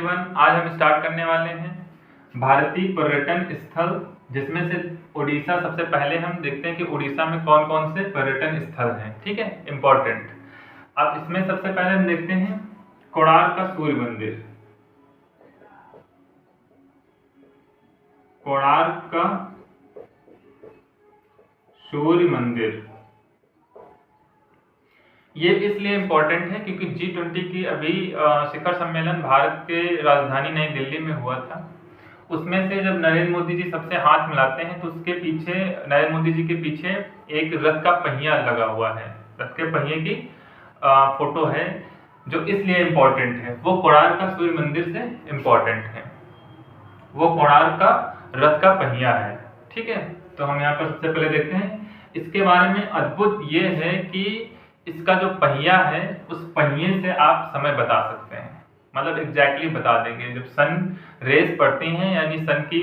Everyone, आज हम start करने वाले हैं भारतीय पर्यटन स्थल, जिसमें से उड़ीसा सबसे पहले हम देखते हैं कि उड़ीसा में कौन कौन से पर्यटन स्थल हैं। ठीक है, इम्पोर्टेंट। अब इसमें सबसे पहले हम देखते हैं कोणार्क का सूर्य मंदिर। कोणार्क का सूर्य मंदिर ये इसलिए इम्पोर्टेंट है क्योंकि G20 की अभी शिखर सम्मेलन भारत के राजधानी नई दिल्ली में हुआ था। उसमें से जब नरेंद्र मोदी जी सबसे हाथ मिलाते हैं तो उसके पीछे, नरेंद्र मोदी जी के पीछे एक रथ का पहिया लगा हुआ है। रथ के पहिए की फोटो है, जो इसलिए इम्पोर्टेंट है। वो कोणार्क का सूर्य मंदिर से इम्पोर्टेंट है। वो कोणार्क का रथ का पहिया है। ठीक है, तो हम यहाँ पर सबसे पहले देखते हैं इसके बारे में। अद्भुत ये है कि इसका जो पहिया है, उस पहिए से आप समय बता सकते हैं, मतलब एग्जैक्टली बता देंगे। जब सन रेस पड़ती हैं, यानी सन की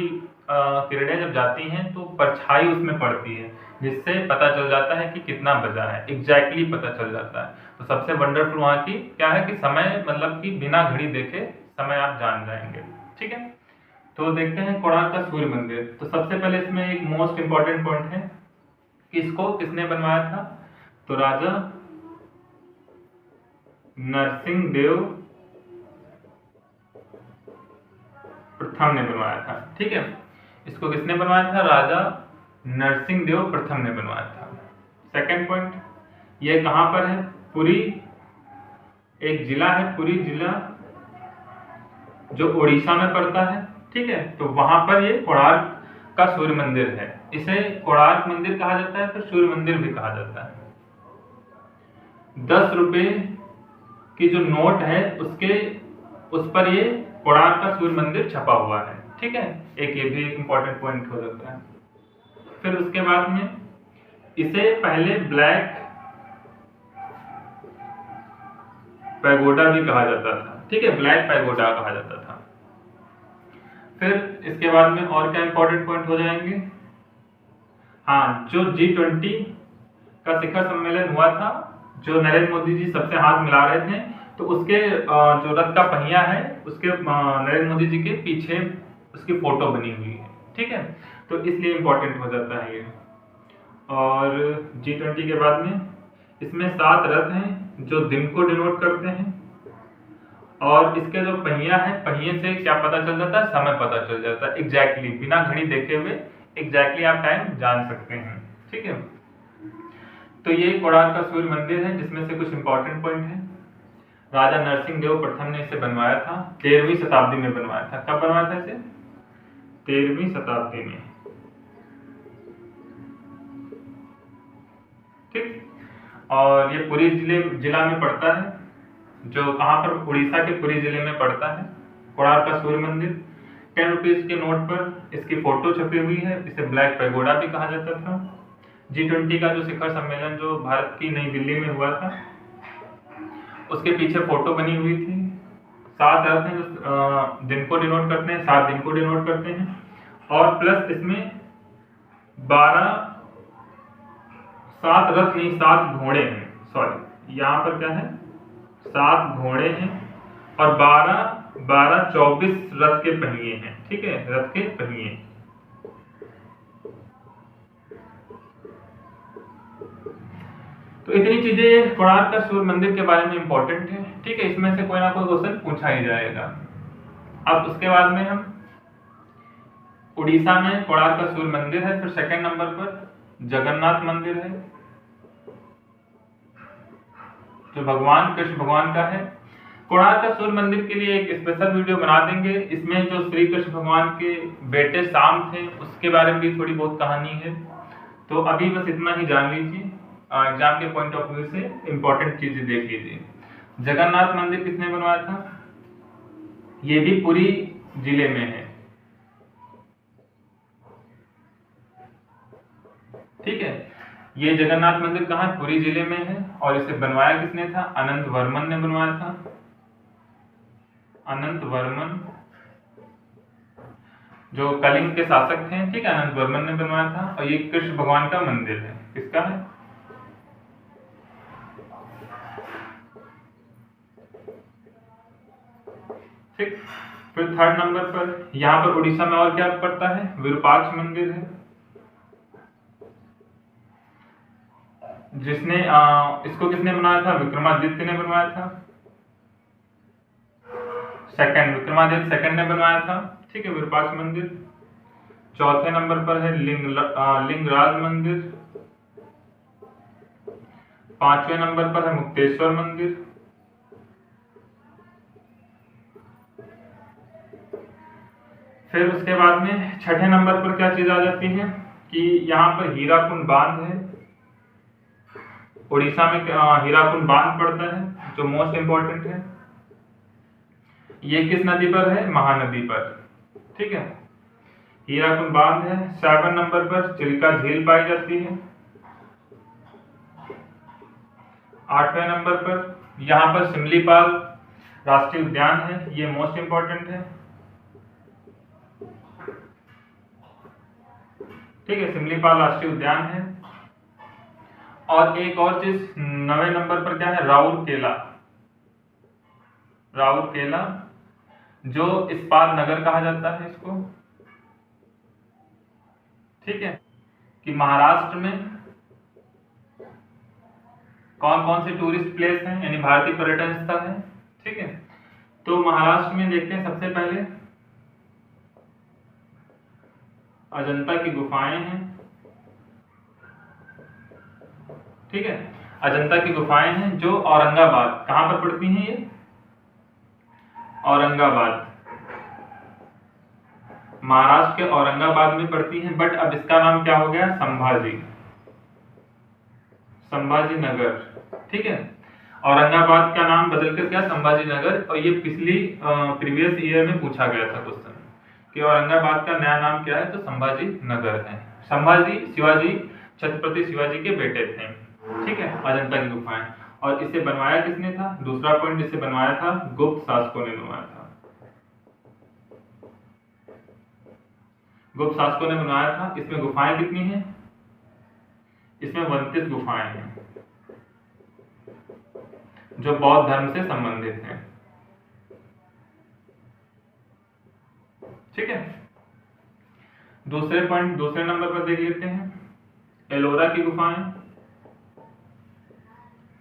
किरणें जब जाती हैं तो परछाई उसमें पड़ती है, जिससे पता चल जाता है कि कितना बजा है, एग्जैक्टली पता चल जाता है। तो सबसे वंडरफुल वहाँ की क्या है कि समय, मतलब कि बिना घड़ी देखे समय आप जान जाएंगे। ठीक है, तो देखते हैं कोणार्क का सूर्य मंदिर। तो सबसे पहले इसमें एक मोस्ट इंपॉर्टेंट पॉइंट है कि इसको किसने बनवाया था। तो राजा नरसिंह देव प्रथम ने बनवाया था। ठीक है, इसको किसने बनवाया था? राजा नरसिंह देव प्रथम ने बनवाया था। सेकंड पॉइंट, ये कहां पर है? पुरी, एक जिला है पुरी जिला, जो उड़ीसा में पड़ता है। ठीक है, तो वहां पर ये कोणार्क का सूर्य मंदिर है। इसे कोणार्क मंदिर कहा जाता है, तो सूर्य मंदिर भी कहा जाता है। 10 रुपए की जो नोट है उस पर ये कोणार्क का सूर्य मंदिर छपा हुआ है। ठीक है, एक ये भी एक इंपॉर्टेंट पॉइंट हो जाता है। फिर उसके बाद में इसे पहले ब्लैक पैगोडा भी कहा जाता था। ठीक है, ब्लैक पैगोडा कहा जाता था। फिर इसके बाद में और क्या इंपॉर्टेंट पॉइंट हो जाएंगे? हाँ, जो G20 का शिखर सम्मेलन हुआ था, जो नरेंद्र मोदी जी सबसे हाथ मिला रहे थे, तो उसके जो रथ का पहिया है, उसके नरेंद्र मोदी जी के पीछे उसकी फोटो बनी हुई है। ठीक है, तो इसलिए इम्पोर्टेंट हो जाता है ये। और G20 के बाद में इसमें 7 रथ हैं जो दिन को डिनोट करते हैं, और इसके जो पहिया है, पहिए से क्या पता चल जाता है? समय पता चल जाता है एग्जैक्टली, बिना घड़ी देखे हुए एग्जैक्टली आप टाइम जान सकते हैं। ठीक है, तो ये कोणार्क का सूर्य मंदिर है, जिसमें से कुछ इंपॉर्टेंट पॉइंट है। राजा नरसिंह देव प्रथम ने इसे बनवाया था, 13वीं शताब्दी में बनवाया था। कब बनवाया था इसे? 13वीं शताब्दी में। ठीक, और ये पुरी जिला में पड़ता है, जो कहाँ पर? उड़ीसा के पुरी जिले में पड़ता है कोणार्क का सूर्य मंदिर। 10 रुपीज के नोट पर इसकी फोटो छपी हुई है। इसे ब्लैक पैगोडा भी कहा जाता था। G20 का जो शिखर सम्मेलन जो भारत की नई दिल्ली में हुआ था, उसके पीछे फोटो बनी हुई थी। 7 रथ हैं जो दिन को डिनोट करते हैं, 7 दिन को डिनोट करते हैं, और प्लस इसमें 7 रथ नहीं, 7 घोड़े हैं। सॉरी, यहाँ पर क्या है? 7 घोड़े हैं और 24 रथ के पहिए हैं। ठीक है, रथ के पहिए। तो इतनी चीजें कोणार्क का सूर्य मंदिर के बारे में इंपॉर्टेंट है। ठीक है, इसमें से कोई ना कोई क्वेश्चन पूछा ही जाएगा। अब उसके बाद में हम उड़ीसा में कोणार्क का सूर्य मंदिर है। फिर सेकंड नंबर पर जगन्नाथ मंदिर है, जो भगवान कृष्ण भगवान का है। कोणार्क का सूर्य मंदिर के लिए एक स्पेशल वीडियो बना देंगे। इसमें जो श्री कृष्ण भगवान के बेटे शाम थे, उसके बारे में भी थोड़ी बहुत कहानी है। तो अभी बस इतना ही जान लीजिए, एग्जाम के पॉइंट ऑफ व्यू से इंपॉर्टेंट चीजें देख लीजिए। जगन्नाथ मंदिर किसने बनवाया था? ये भी पुरी जिले में है। ठीक है, ये जगन्नाथ मंदिर कहाँ? पुरी जिले में है। और इसे बनवाया किसने था? अनंत वर्मन ने बनवाया था। अनंत वर्मन, जो कलिंग के शासक थे। ठीक है, अनंत वर्मन ने बनवाया था। और ये कृष्ण भगवान का मंदिर है। किसका है? ठीक। फिर थर्ड नंबर पर यहाँ पर उड़ीसा में और क्या पड़ता है, विरूपाक्ष मंदिर है, जिसने इसको किसने बनाया था, विक्रमादित्य ने बनवाया था, विक्रमादित्य सेकंड ने बनवाया था। ठीक है, विरूपाक्ष मंदिर। चौथे नंबर पर है लिंगराज मंदिर। पांचवें नंबर पर है मुक्तेश्वर मंदिर। फिर उसके बाद में छठे नंबर पर क्या चीज आ जाती है कि यहाँ पर हीराकुंड बांध है, उड़ीसा में हीराकुंड बांध पड़ता है जो मोस्ट इंपॉर्टेंट है। ये किस नदी पर है, महानदी पर। ठीक है, हीराकुंड बांध है। 7 नंबर पर चिल्का झील पाई जाती है। 8वें नंबर पर यहाँ पर सिमलीपाल राष्ट्रीय उद्यान है, ये मोस्ट इंपॉर्टेंट है। ठीक है, सिमलीपाल राष्ट्रीय उद्यान है। और एक और चीज 9वें नंबर पर क्या है, राउरकेला। राउरकेला जो इस्पात नगर कहा जाता है इसको। ठीक है, कि महाराष्ट्र में कौन कौन से टूरिस्ट प्लेस हैं, यानी भारतीय पर्यटन स्थल है। ठीक है, तो महाराष्ट्र में देखते हैं सबसे पहले अजंता की गुफाएं हैं। ठीक है, अजंता की गुफाएं हैं जो औरंगाबाद, कहां पर पड़ती हैं ये, औरंगाबाद, महाराष्ट्र के औरंगाबाद में पड़ती हैं। बट अब इसका नाम क्या हो गया, संभाजी नगर। ठीक है, औरंगाबाद का नाम बदलकर क्या, संभाजी नगर। और ये पिछली प्रीवियस ईयर में पूछा गया था क्वेश्चन कि औरंगाबाद का नया नाम क्या है, तो संभाजी नगर है। संभाजी शिवाजी, छत्रपति शिवाजी के बेटे थे। ठीक है, अजंता की गुफाएं। और इसे बनवाया किसने था, दूसरा पॉइंट, इसे बनवाया था गुप्त शासकों ने बनवाया था। गुप्त शासकों ने बनवाया था। इसमें गुफाएं कितनी हैं, इसमें 29 गुफाएं हैं जो बौद्ध धर्म से संबंधित हैं। ठीक है, दूसरे पॉइंट, दूसरे नंबर पर देख लेते हैं एलोरा की गुफाएं,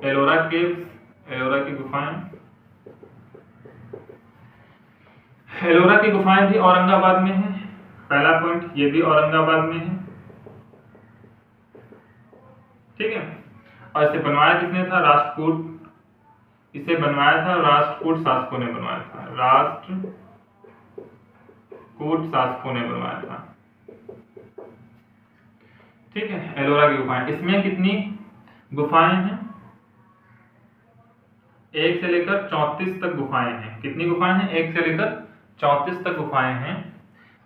एलोरा केव्स, एलोरा की गुफाएं। एलोरा की गुफाएं भी औरंगाबाद में है, पहला पॉइंट, ये भी औरंगाबाद में है। ठीक है, और इसे बनवाया किसने था, राष्ट्रकूट, इसे बनवाया था राष्ट्रकूट शासकों ने बनवाया था, राष्ट्रकूट शासकों ने बनवाया था। ठीक है, एलोरा की गुफाएं, इसमें कितनी गुफाएं हैं, 1 से लेकर 34 तक गुफाएं हैं। कितनी गुफाएं हैं, 1 से लेकर 34 तक गुफाएं हैं,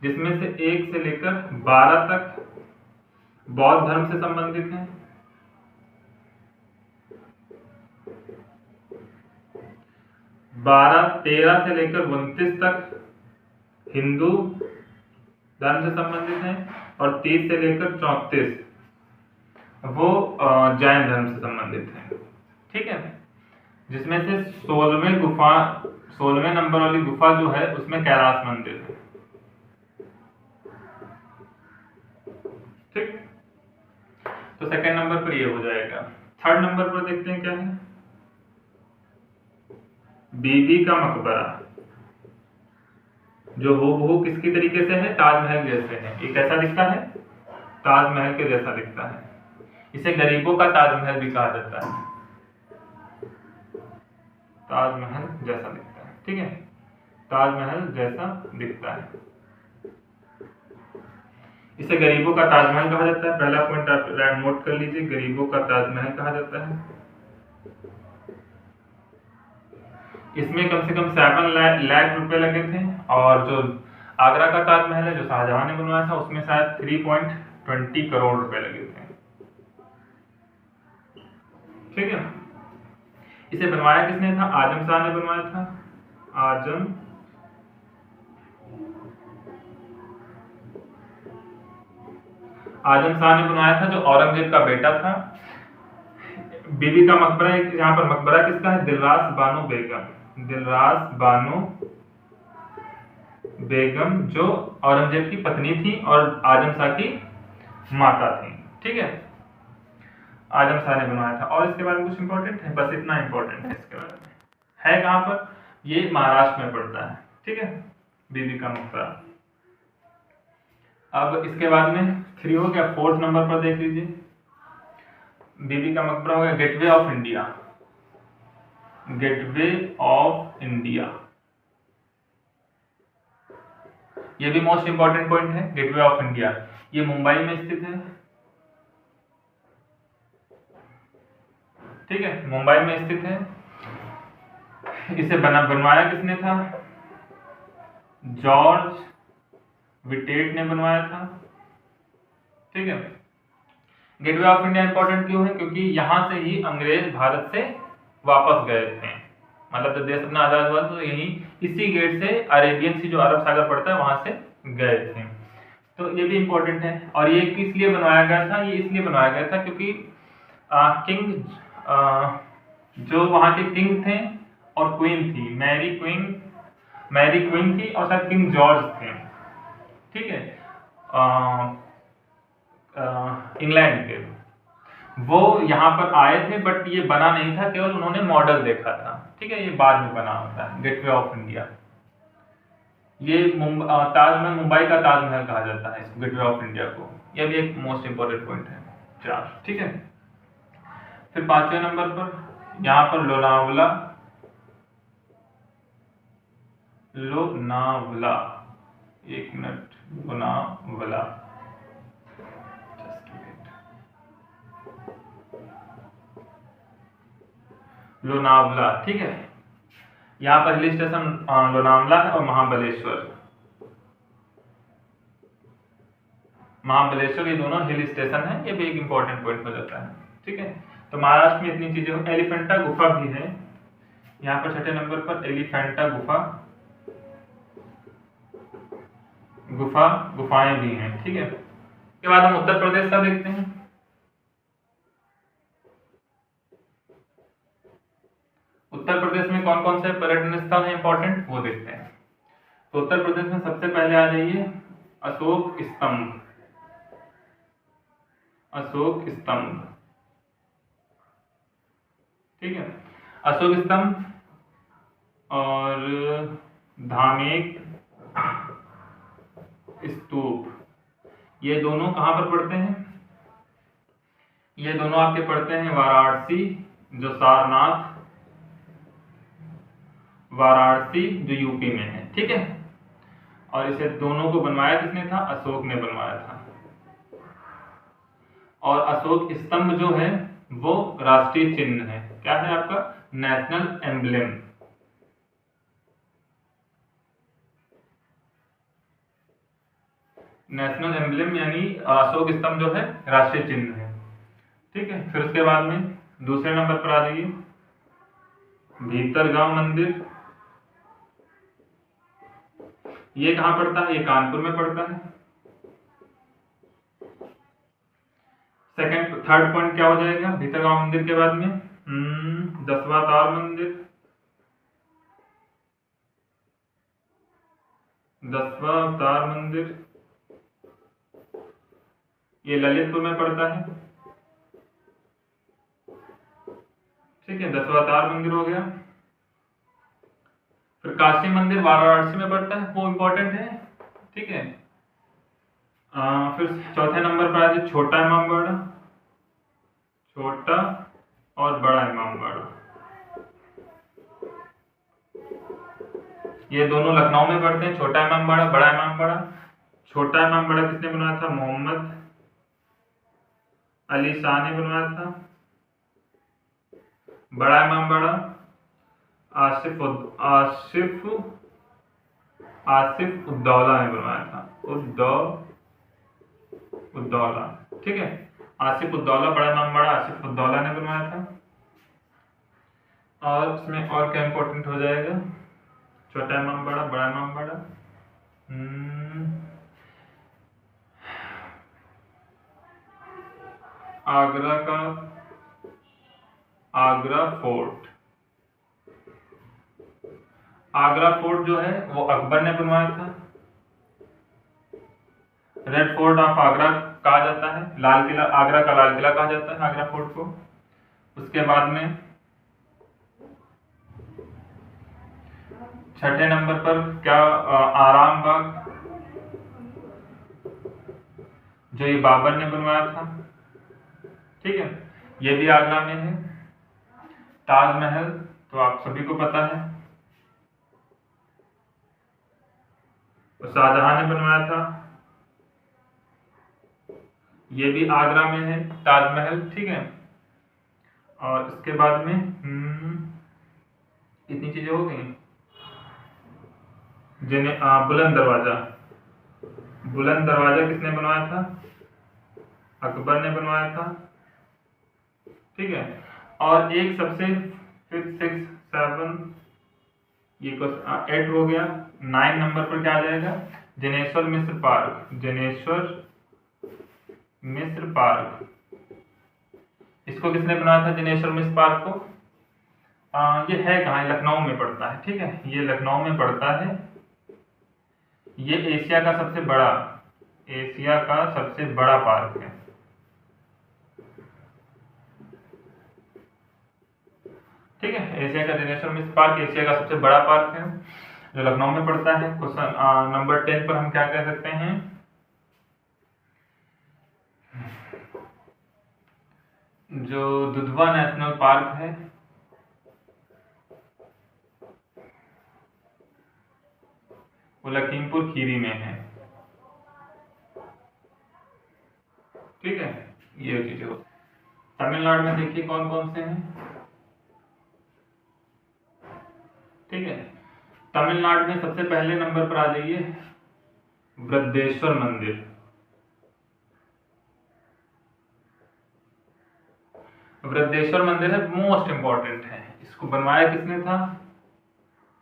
जिसमें से 1 से लेकर 12 तक बौद्ध धर्म से संबंधित हैं। 13 से लेकर 29 तक हिंदू धर्म से संबंधित हैं, और 30 से लेकर 34 वो जैन धर्म से संबंधित हैं। ठीक है, जिसमें से 16वें नंबर वाली गुफा जो है उसमें कैलाश मंदिर है। ठीक, तो सेकंड नंबर पर ये हो जाएगा। थर्ड नंबर पर देखते हैं क्या है, बीबी का मकबरा, जो हूबहू किसकी तरीके से है, ताजमहल जैसे है। ये कैसा दिखता है, ताजमहल के जैसा दिखता है। इसे गरीबों का ताजमहल भी कहा जाता है, ताजमहल जैसा दिखता है। ठीक है, ताजमहल जैसा दिखता है, इसे गरीबों का ताजमहल कहा जाता है। पहला पॉइंट आप नोट कर लीजिए, गरीबों का ताजमहल कहा जाता है। इसमें कम से कम 7 लाख रुपए लगे थे, और जो आगरा का ताजमहल है जो शाहजहां ने बनवाया था उसमें शायद 3.20 करोड़ रुपए लगे थे। ठीक है, इसे बनवाया किसने था, आजम शाह ने बनवाया था, आजम शाह ने बनवाया था, जो औरंगजेब का बेटा था। बीबी का मकबरा, यहाँ पर मकबरा किसका है, दिलरास बानो बेगम, दिलरास बानो बेगम जो औरंगजेब की पत्नी थी और आजम शाह की माता थी। ठीक है, आजम शाह ने बनवाया था। और इसके बारे में कुछ इंपॉर्टेंट है? बस इतना इंपॉर्टेंट है इसके बारे में। है कहाँ पर? ये महाराष्ट्र में पड़ता है। ठीक है, बीबी का मकबरा। अब इसके बाद में 3 हो गया। 4th नंबर पर देख लीजिए, बीबी का मकबरा हो गया gateway of India. Gateway of India, ये भी मोस्ट इंपॉर्टेंट पॉइंट है। गेटवे ऑफ इंडिया ये मुंबई में स्थित है। ठीक है, मुंबई में स्थित है। इसे बनवाया किसने था? जॉर्ज विटेट ने बनवाया था। ठीक है, गेटवे ऑफ इंडिया इंपॉर्टेंट क्यों है? क्योंकि यहां से ही अंग्रेज भारत से वापस गए थे। मतलब जब देश अपना आजाद हुआ तो यही इसी गेट से अरेबियन सी जो अरब सागर पड़ता है वहां से गए थे। तो ये भी इंपॉर्टेंट है। और ये किस लिए बनवाया गया था? ये इसलिए बनवाया गया था क्योंकि किंग जो वहां के किंग थे और क्वीन थी, मैरी क्वीन थी और शायद किंग जॉर्ज थे। ठीक है, इंग्लैंड के, वो यहाँ पर आए थे बट ये बना नहीं था, केवल उन्होंने मॉडल देखा था। ठीक है, ये बाद में बना होता है गेटवे ऑफ इंडिया। ये ताजमहल, मुंबई का ताजमहल कहा जाता है इसको, गेटवे ऑफ इंडिया को। यह भी एक मोस्ट इंपोर्टेंट पॉइंट है। 4। ठीक है, फिर 5वें नंबर पर यहाँ पर लोनावला। एक मिनट, लोनावला, लोनावला। ठीक है, यहाँ पर हिल स्टेशन लोनावला है और महाबलेश्वर ये दोनों हिल स्टेशन है। ये भी एक इंपॉर्टेंट पॉइंट हो जाता है। ठीक है, तो महाराष्ट्र में इतनी चीजें। एलिफेंटा गुफा भी है यहाँ पर 6ठे नंबर पर। एलिफेंटा गुफाएं भी हैं। ठीक है, इसके बाद हम उत्तर प्रदेश का देखते हैं। उत्तर प्रदेश में कौन कौन से पर्यटन स्थल है इंपॉर्टेंट, वो देखते हैं। तो उत्तर प्रदेश में सबसे पहले आ जाइए अशोक स्तंभ। ठीक है, अशोक स्तंभ और धामेक स्तूप, ये दोनों कहां पर पड़ते हैं? ये दोनों आपके पड़ते हैं वाराणसी, जो सारनाथ, वाराणसी जो यूपी में है। ठीक है, और इसे दोनों को बनवाया किसने था? अशोक ने बनवाया था। और अशोक स्तंभ जो है वो राष्ट्रीय चिन्ह है। क्या है आपका? National emblem. नेशनल एम्ब्लेम यानी अशोक स्तंभ जो है राष्ट्रीय चिन्ह है। ठीक है, फिर उसके बाद में दूसरे नंबर पर आ जाइए भीतरगांव मंदिर। ये कहां पड़ता है? ये कानपुर में पड़ता है। थर्ड पॉइंट क्या हो जाएगा भीतरगांव मंदिर के बाद में? 10वां तार मंदिर। 10वां तार मंदिर ये ललितपुर में पड़ता है। ठीक है, 10वां तार मंदिर हो गया। फिर काशी मंदिर वाराणसी में पड़ता है, वो इंपॉर्टेंट है। ठीक है, फिर चौथे नंबर पर आ जाए छोटा इमामबाड़ा। छोटा और बड़ा इमामबाड़ा, ये दोनों लखनऊ में पड़ते हैं। छोटा इमामबाड़ा, बड़ा इमामबाड़ा। छोटा इमामबाड़ा किसने बनवाया था? मोहम्मद अली शाह ने बनवाया था। बड़ा इमामबाड़ा आसिफ उद्दौला ने बनवाया था। उद्दौला। ठीक है, आसिफ उद्दौला, बड़ा इमामबाड़ा आसिफ उद्दौला ने बनवाया था। और इसमें और क्या इंपॉर्टेंट हो जाएगा? छोटा इमामबाड़ा, बड़ा इमामबाड़ा। आगरा फोर्ट। आगरा फोर्ट जो है वो अकबर ने बनवाया था। रेड फोर्ट ऑफ आगरा कहा जाता है, लाल किला, आगरा का लाल किला कहा जाता है आगरा फोर्ट को। उसके बाद में छठे नंबर पर क्या, आराम बाग, जो ये बाबर ने बनवाया था। ठीक है, ये भी आगरा में है। ताजमहल तो आप सभी को पता है, तो शाहजहां ने बनवाया था, ये भी आगरा में है ताजमहल। ठीक है, और इसके बाद में इतनी चीजें हो गई। बुलंद दरवाजा, बुलंद दरवाजा किसने बनवाया था, अकबर ने बनवाया था। ठीक है, और एक सबसे 5, 6, 7 ये 8 हो गया। 9 नंबर पर क्या आ जाएगा, जनेश्वर मिश्र पार्क, जनेश्वर मिश्र पार्क। इसको किसने बनाया था जनेश्वर मिश्र पार्क को, ये है कहाँ, लखनऊ में पड़ता है। ठीक है, ये लखनऊ में पड़ता है। ये एशिया का सबसे बड़ा पार्क है। ठीक है, एशिया का जनेश्वर मिश्र पार्क एशिया का सबसे बड़ा पार्क है जो लखनऊ में पड़ता है। क्वेश्चन नंबर 10 पर हम क्या कह सकते हैं, जो दुधवा नेशनल पार्क है वो लखीमपुर खीरी में है। ठीक है, ये चीजें हो। तमिलनाडु में देखिए कौन कौन से हैं। ठीक है, तमिलनाडु में सबसे पहले नंबर पर आ जाइए बृहदेश्वर मंदिर। बृहदेश्वर मंदिर है, मोस्ट इंपॉर्टेंट है। इसको बनवाया किसने था,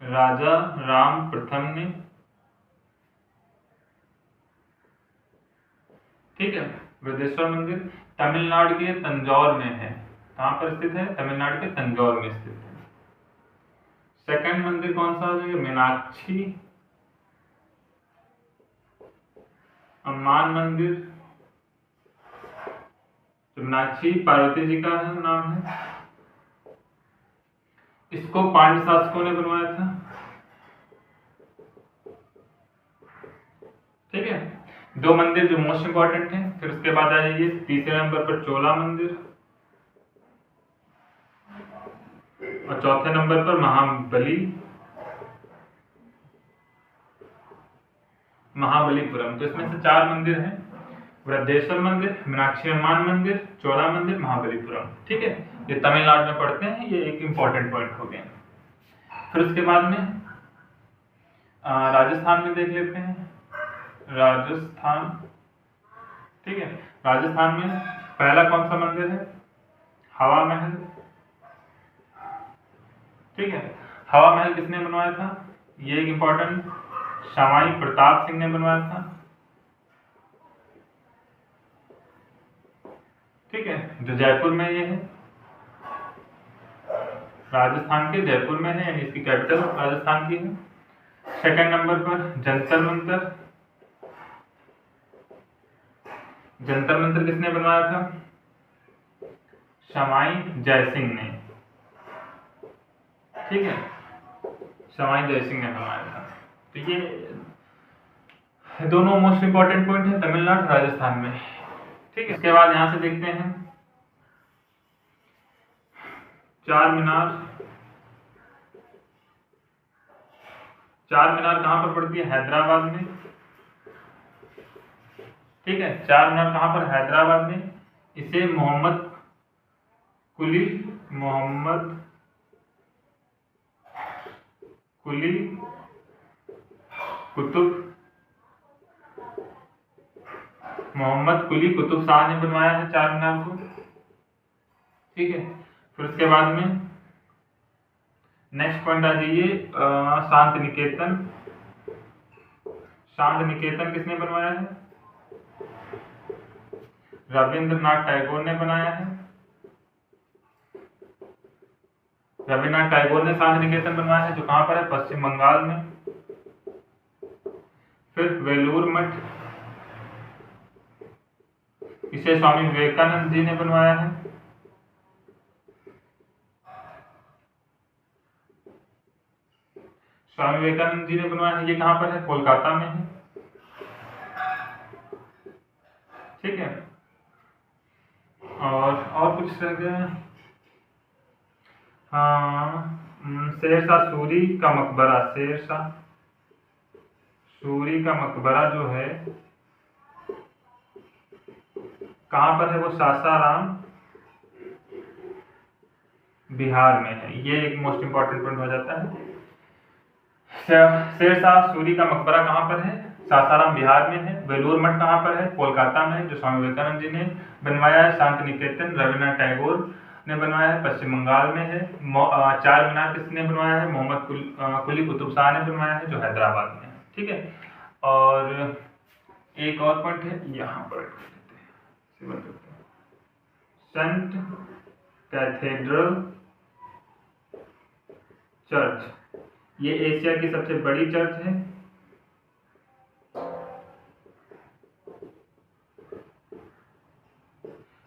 राजा राम प्रथम ने। ठीक है, बृहदेश्वर मंदिर तमिलनाडु के तंजौर में है। कहां पर स्थित है, तमिलनाडु के तंजौर में स्थित है। सेकंड मंदिर कौन सा हो जाएगा, मीनाक्षी अम्मान मंदिर, तो मीनाक्षी पार्वती जी का नाम है। इसको पांड्य शासकों ने बनवाया था। ठीक है, 2 मंदिर जो मोस्ट इंपॉर्टेंट है। फिर उसके बाद आ जाइए तीसरे नंबर पर चोला मंदिर, और चौथे नंबर पर महाबलीपुरम। तो इसमें से 4 मंदिर हैं, बृहदेश्वर मंदिर, मीनाक्षी अम्मान मंदिर, चोला मंदिर, महाबलीपुरम। ठीक है, ये तमिलनाडु में पड़ते हैं। ये एक इंपॉर्टेंट पॉइंट हो गया। फिर उसके बाद में राजस्थान में देख लेते हैं, राजस्थान। ठीक है, राजस्थान में पहला कौन सा मंदिर है, हवा महल। ठीक है, हवा महल किसने बनवाया था, ये एक इंपॉर्टेंट, शमाई प्रताप सिंह ने बनवाया था। ठीक है, जो जयपुर में ये है, राजस्थान के जयपुर में है, यानी इसकी कैपिटल राजस्थान की है। सेकंड नंबर पर जंतर मंतर, जंतर मंतर किसने बनवाया था, शमाई जयसिंह ने। ठीक है, शमाई जयसिंह ने बनवाया था। तो ये दोनों मोस्ट इंपॉर्टेंट पॉइंट है तमिलनाडु राजस्थान में। ठीक है, इसके बाद यहां से देखते हैं चार मीनार। चार मीनार कहां पर पड़ती है, हैदराबाद में। ठीक है, चार मीनार कहां पर, हैदराबाद में। इसे मोहम्मद कुली कुतुब शाह ने बनवाया है चार मीनार को। ठीक है, फिर उसके बाद में नेक्स्ट पॉइंट आ जाइए शांति निकेतन। शांति निकेतन किसने बनवाया है, रविंद्रनाथ टैगोर ने बनाया है। रविन्द्रनाथ टैगोर ने शांति निकेतन बनवाया है, जो कहां पर है, पश्चिम बंगाल में। फिर वेलूर मठ, इसे स्वामी विवेकानंद जी ने बनवाया है। स्वामी विवेकानंद जी ने बनवाया है। ये कहाँ पर है? कोलकाता में है। ठीक है। और कुछ रह गया? हाँ, शेरशाह सूरी का मकबरा, शेरशाह सूरी का मकबरा जो है कहाँ पर है? वो सासाराम बिहार में है। ये एक मोस्ट इंपॉर्टेंट पॉइंट हो जाता है। शेरशाह सूरी का मकबरा कहाँ पर है? सासाराम बिहार में है। बेलूर मठ कहाँ पर है? कोलकाता में, जो स्वामी विवेकानंद जी ने बनवाया है। शांति निकेतन रविन्द्रनाथ टैगोर ने बनवाया है, पश्चिम बंगाल में है। चार मीनार किसने बनवाया है? मोहम्मद कुली कुतुब शाह ने बनवाया है, जो हैदराबाद में है। ठीक है। और एक और पॉइंट है यहाँ पर, सेंट कैथेड्रल चर्च, ये एशिया की सबसे बड़ी चर्च है।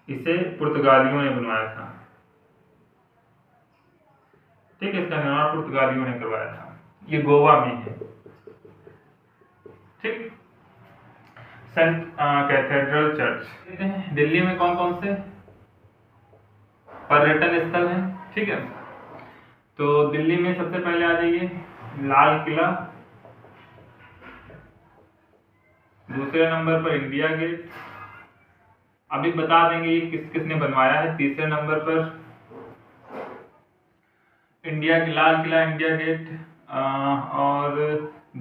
इसे पुर्तगालियों ने बनवाया था। ठीक है, इसका निर्माण पुर्तगालियों ने करवाया था। ये गोवा में है। ठीक। Saint cathedral church. दिल्ली में कौन कौन से पर्यटन स्थल हैं? ठीक है, तो दिल्ली में सबसे पहले आ जाइए लाल किला, दूसरे नंबर पर इंडिया गेट, अभी बता देंगे ये किस किसने बनवाया है। तीसरे नंबर पर लाल किला, इंडिया गेट और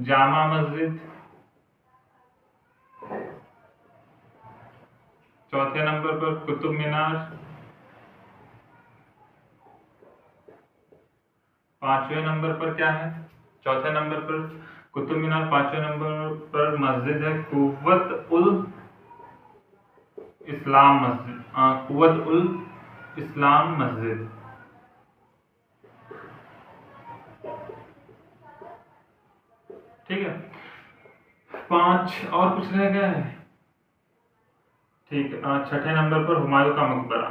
जामा मस्जिद। चौथे नंबर पर कुतुब मीनार। पांचवें नंबर पर क्या है? चौथे नंबर पर कुतुब मीनार, पांचवें नंबर पर मस्जिद है कुव्वत उल इस्लाम मस्जिद, कुव्वत उल इस्लाम मस्जिद। ठीक है, 5 और कुछ रह गया है? ठीक है, छठे नंबर पर हुमायूं का मकबरा।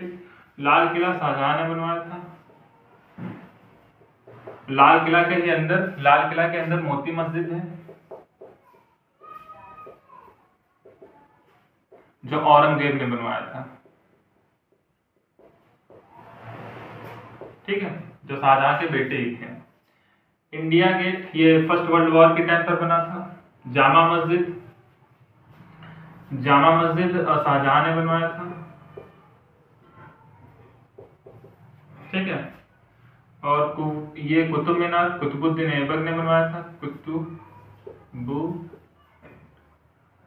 ठीक। लाल किला शाहजहां ने बनवाया था। लाल किला के अंदर मोती मस्जिद है, जो औरंगजेब ने बनवाया था। ठीक है, जो शाहजहां के बेटे ही थे। इंडिया गेट ये फर्स्ट वर्ल्ड वॉर के टाइम पर बना था। जामा मस्जिद शाहजहां ने बनवाया था। ठीक है, और ये कुतुब मीनार कुतुबुद्दीन ऐबक ने बनवाया था।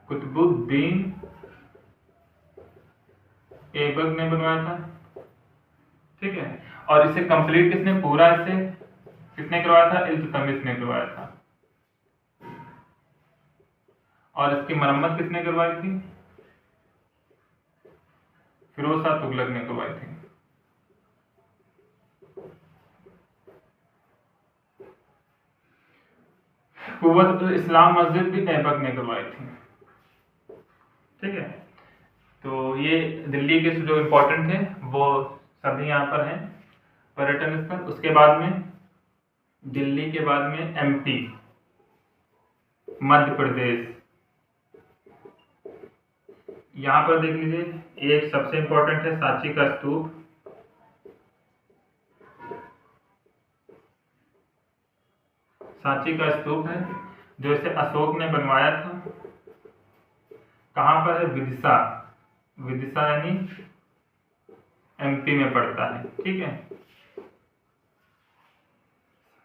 कुतुबुद्दीन ऐबक ने बनवाया था। ठीक है, और इसे कंप्लीट किसने करवाया था? इल्तुतमिश ने करवाया था। और इसकी मरम्मत किसने करवाई थी? फिरोज शाह तुगलक ने करवाई थी। कुव्वत उल इस्लाम मस्जिद भी ऐबक ने करवाई थी। ठीक है, तो ये दिल्ली के जो इम्पोर्टेंट थे वो सभी यहाँ पर हैं पर्यटन स्थल। उसके बाद में दिल्ली के बाद में एमपी, मध्य प्रदेश, यहाँ पर देख लीजिए एक सबसे इम्पोर्टेंट है सांची का स्तूप। सांची का स्तूप है जो इसे अशोक ने बनवाया था। कहाँ पर है? विदिशा यानी एमपी में पड़ता है। ठीक है,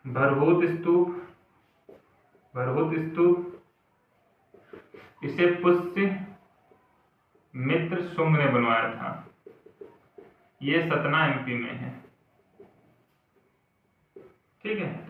भरहूत स्तूप इसे पुष्य मित्र शुंग ने बनवाया था। ये सतना एमपी में है। ठीक है।